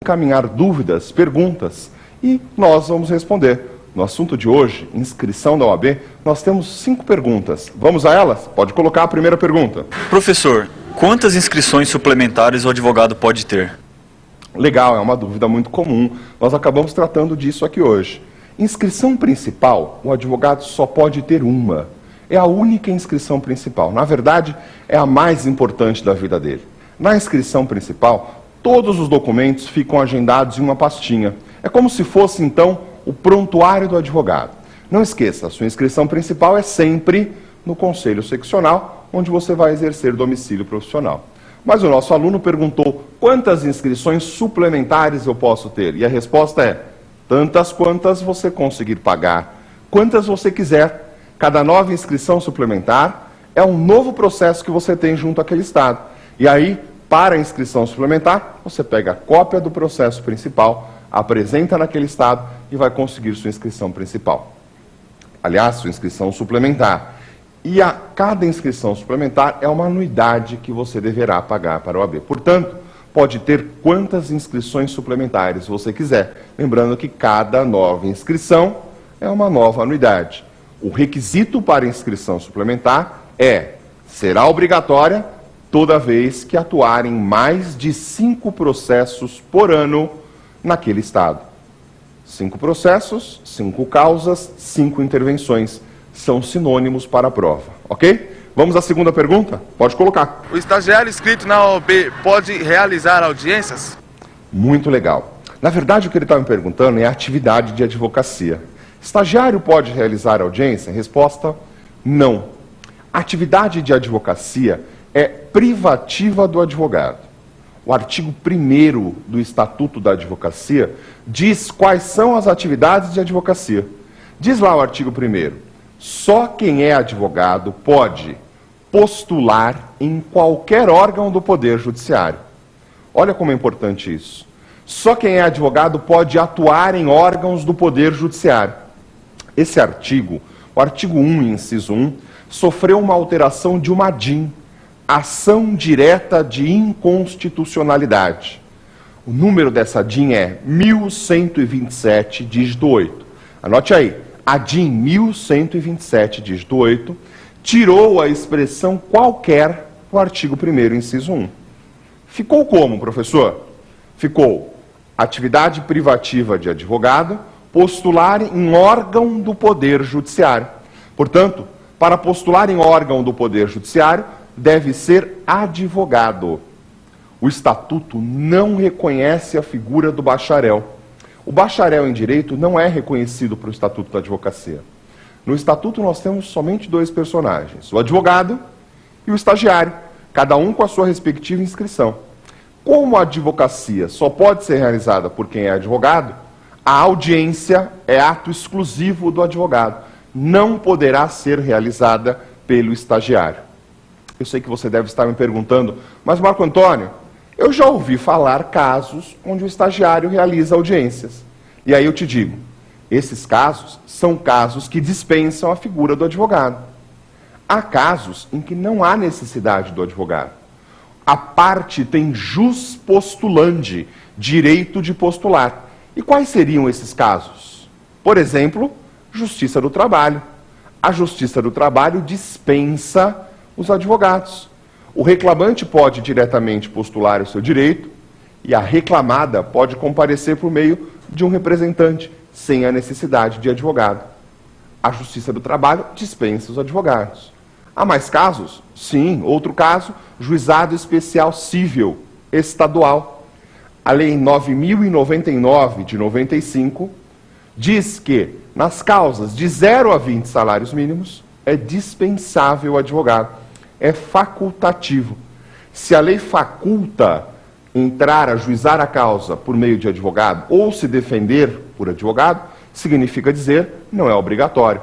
encaminhar dúvidas, perguntas, e nós vamos responder. No assunto de hoje, inscrição da OAB, nós temos 5 perguntas. Vamos a elas? Pode colocar a primeira pergunta. Professor, quantas inscrições suplementares o advogado pode ter? Legal, é uma dúvida muito comum. Nós acabamos tratando disso aqui hoje. Inscrição principal, o advogado só pode ter uma. É a única inscrição principal. Na verdade, é a mais importante da vida dele. Na inscrição principal, todos os documentos ficam agendados em uma pastinha. É como se fosse, então, o prontuário do advogado. Não esqueça, a sua inscrição principal é sempre no Conselho Seccional, onde você vai exercer domicílio profissional. Mas o nosso aluno perguntou quantas inscrições suplementares eu posso ter? E a resposta é, tantas quantas você conseguir pagar, quantas você quiser. Cada nova inscrição suplementar é um novo processo que você tem junto àquele estado. E aí, para a inscrição suplementar, você pega a cópia do processo principal, apresenta naquele estado e vai conseguir sua inscrição principal. Aliás, sua inscrição suplementar. E a cada inscrição suplementar é uma anuidade que você deverá pagar para a OAB. Portanto, pode ter quantas inscrições suplementares você quiser. Lembrando que cada nova inscrição é uma nova anuidade. O requisito para inscrição suplementar será obrigatória toda vez que atuarem mais de 5 processos por ano naquele estado. 5 processos, 5 causas, 5 intervenções. São sinônimos para a prova, ok? Vamos à segunda pergunta? Pode colocar. O estagiário inscrito na OAB pode realizar audiências? Muito legal. Na verdade, o que ele está me perguntando é a atividade de advocacia. Estagiário pode realizar audiência? Resposta, não. A atividade de advocacia é privativa do advogado. O artigo 1º do Estatuto da Advocacia diz quais são as atividades de advocacia. Diz lá o artigo 1º, só quem é advogado pode postular em qualquer órgão do Poder Judiciário. Olha como é importante isso. Só quem é advogado pode atuar em órgãos do Poder Judiciário. Esse artigo, o artigo 1, inciso 1, sofreu uma alteração de uma ADIM, Ação Direta de Inconstitucionalidade. O número dessa ADIM é 1127, dígito 8. Anote aí, ADIM 1127, dígito 8, tirou a expressão qualquer do artigo 1º, inciso 1. Ficou como, professor? Ficou atividade privativa de advogado, postular em órgão do Poder Judiciário. Portanto, para postular em órgão do Poder Judiciário, deve ser advogado. O Estatuto não reconhece a figura do bacharel. O bacharel em Direito não é reconhecido pelo Estatuto da Advocacia. No Estatuto nós temos somente 2 personagens, o advogado e o estagiário, cada um com a sua respectiva inscrição. Como a advocacia só pode ser realizada por quem é advogado, a audiência é ato exclusivo do advogado, não poderá ser realizada pelo estagiário. Eu sei que você deve estar me perguntando, mas Marco Antônio, eu já ouvi falar casos onde o estagiário realiza audiências. E aí eu te digo, esses casos são casos que dispensam a figura do advogado. Há casos em que não há necessidade do advogado. A parte tem jus postulandi, direito de postular. E quais seriam esses casos? Por exemplo, Justiça do Trabalho. A Justiça do Trabalho dispensa os advogados. O reclamante pode diretamente postular o seu direito e a reclamada pode comparecer por meio de um representante, sem a necessidade de advogado. A Justiça do Trabalho dispensa os advogados. Há mais casos? Sim. Outro caso, Juizado Especial Civil Estadual. A Lei 9.099, de 95, diz que, nas causas de 0 a 20 salários mínimos, é dispensável o advogado. É facultativo. Se a lei faculta entrar a juizar a causa por meio de advogado ou se defender por advogado, significa dizer não é obrigatório.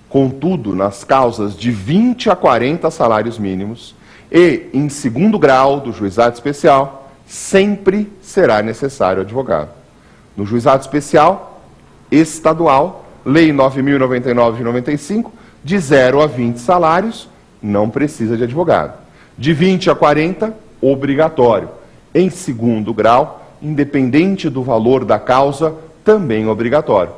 Contudo, nas causas de 20 a 40 salários mínimos e em 2º grau do juizado especial, sempre será necessário advogado. No juizado especial estadual, Lei 9.099 de 95, de 0 a 20 salários, não precisa de advogado. De 20 a 40, obrigatório. Em 2º grau, independente do valor da causa, também obrigatório.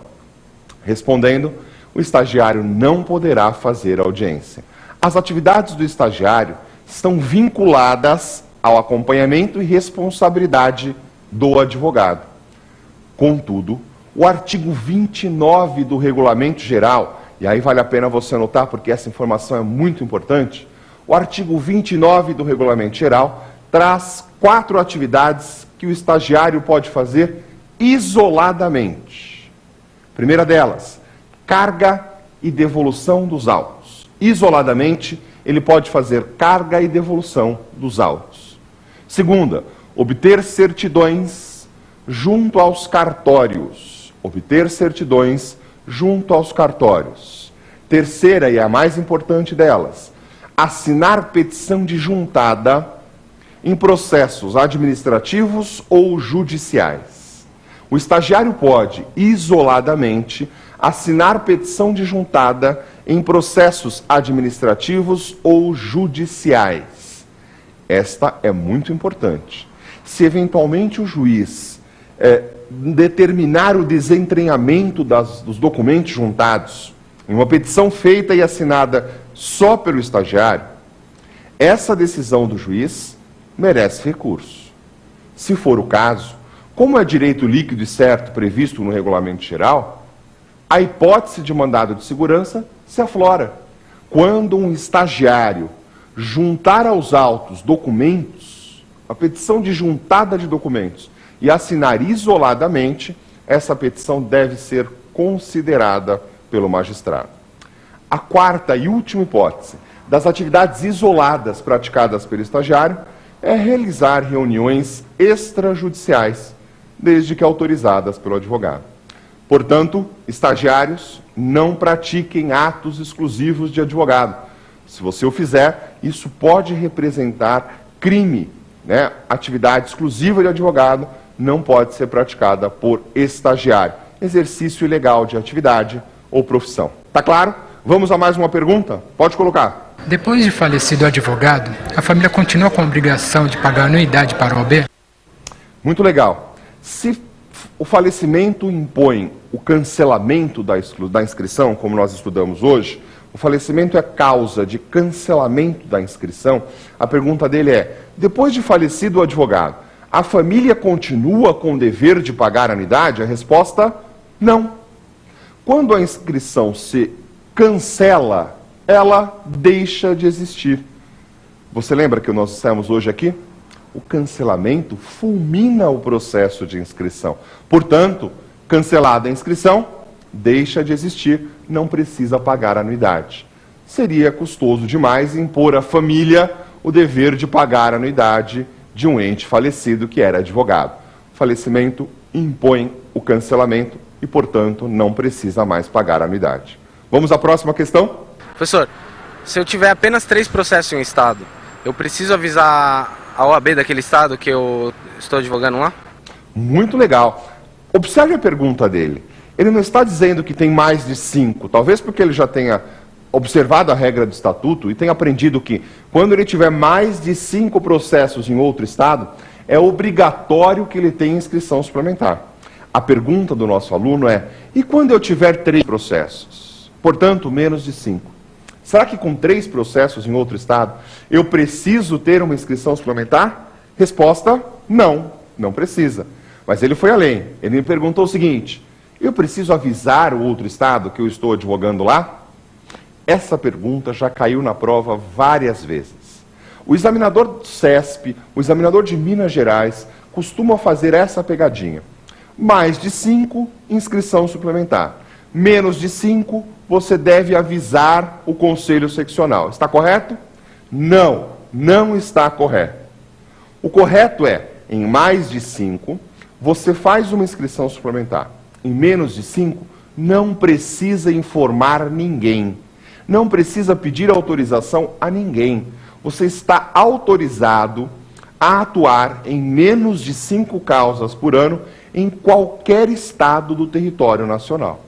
Respondendo, o estagiário não poderá fazer audiência. As atividades do estagiário estão vinculadas ao acompanhamento e responsabilidade do advogado. Contudo, o artigo 29 do Regulamento Geral, e aí vale a pena você anotar porque essa informação é muito importante, o artigo 29 do Regulamento Geral traz 4 atividades que o estagiário pode fazer isoladamente. Primeira delas, carga e devolução dos autos. Isoladamente, ele pode fazer carga e devolução dos autos. Segunda, obter certidões junto aos cartórios. Obter certidões junto aos cartórios. Terceira, e a mais importante delas, assinar petição de juntada em processos administrativos ou judiciais. O estagiário pode, isoladamente, assinar petição de juntada em processos administrativos ou judiciais. Esta é muito importante. Se eventualmente o juiz determinar o desentranhamento dos documentos juntados em uma petição feita e assinada só pelo estagiário, essa decisão do juiz merece recurso. Se for o caso, como é direito líquido e certo previsto no Regulamento Geral, a hipótese de mandado de segurança se aflora. Quando um estagiário juntar aos autos documentos, a petição de juntada de documentos, e assinar isoladamente, essa petição deve ser considerada pelo magistrado. A quarta e última hipótese das atividades isoladas praticadas pelo estagiário é realizar reuniões extrajudiciais, desde que autorizadas pelo advogado. Portanto, estagiários, não pratiquem atos exclusivos de advogado. Se você o fizer, isso pode representar crime, né? Atividade exclusiva de advogado não pode ser praticada por estagiário. Exercício ilegal de atividade ou profissão. Tá claro? Vamos a mais uma pergunta? Pode colocar. Depois de falecido o advogado, a família continua com a obrigação de pagar anuidade para a OAB? Muito legal. Se o falecimento impõe o cancelamento da inscrição, como nós estudamos hoje, o falecimento é causa de cancelamento da inscrição, a pergunta dele é, depois de falecido o advogado, a família continua com o dever de pagar a anuidade? A resposta, não. Quando a inscrição se cancela, ela deixa de existir. Você lembra que nós dissemos hoje aqui? O cancelamento fulmina o processo de inscrição. Portanto, cancelada a inscrição, deixa de existir, não precisa pagar a anuidade. Seria custoso demais impor à família o dever de pagar a anuidade de um ente falecido que era advogado. O falecimento impõe o cancelamento e, portanto, não precisa mais pagar a anuidade. Vamos à próxima questão? Professor, se eu tiver apenas 3 processos em um estado, eu preciso avisar a OAB daquele estado que eu estou advogando lá? Muito legal. Observe a pergunta dele. Ele não está dizendo que tem mais de 5, talvez porque ele já tenha observado a regra do estatuto e tenha aprendido que, quando ele tiver mais de 5 processos em outro estado, é obrigatório que ele tenha inscrição suplementar. A pergunta do nosso aluno é, e quando eu tiver 3 processos? Portanto, menos de 5. Será que com 3 processos em outro estado, eu preciso ter uma inscrição suplementar? Resposta, não, não precisa. Mas ele foi além. Ele me perguntou o seguinte, eu preciso avisar o outro estado que eu estou advogando lá? Essa pergunta já caiu na prova várias vezes. O examinador do CESP, o examinador de Minas Gerais, costuma fazer essa pegadinha. Mais de 5, inscrição suplementar. Menos de 5, você deve avisar o conselho seccional. Está correto? Não, não está correto. O correto é, em mais de 5, você faz uma inscrição suplementar. Em menos de 5, não precisa informar ninguém. Não precisa pedir autorização a ninguém. Você está autorizado a atuar em menos de 5 causas por ano em qualquer estado do território nacional.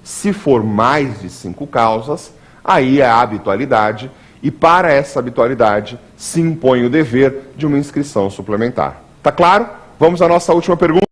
Se for mais de 5 causas, aí é a habitualidade, e para essa habitualidade se impõe o dever de uma inscrição suplementar. Tá claro? Vamos à nossa última pergunta.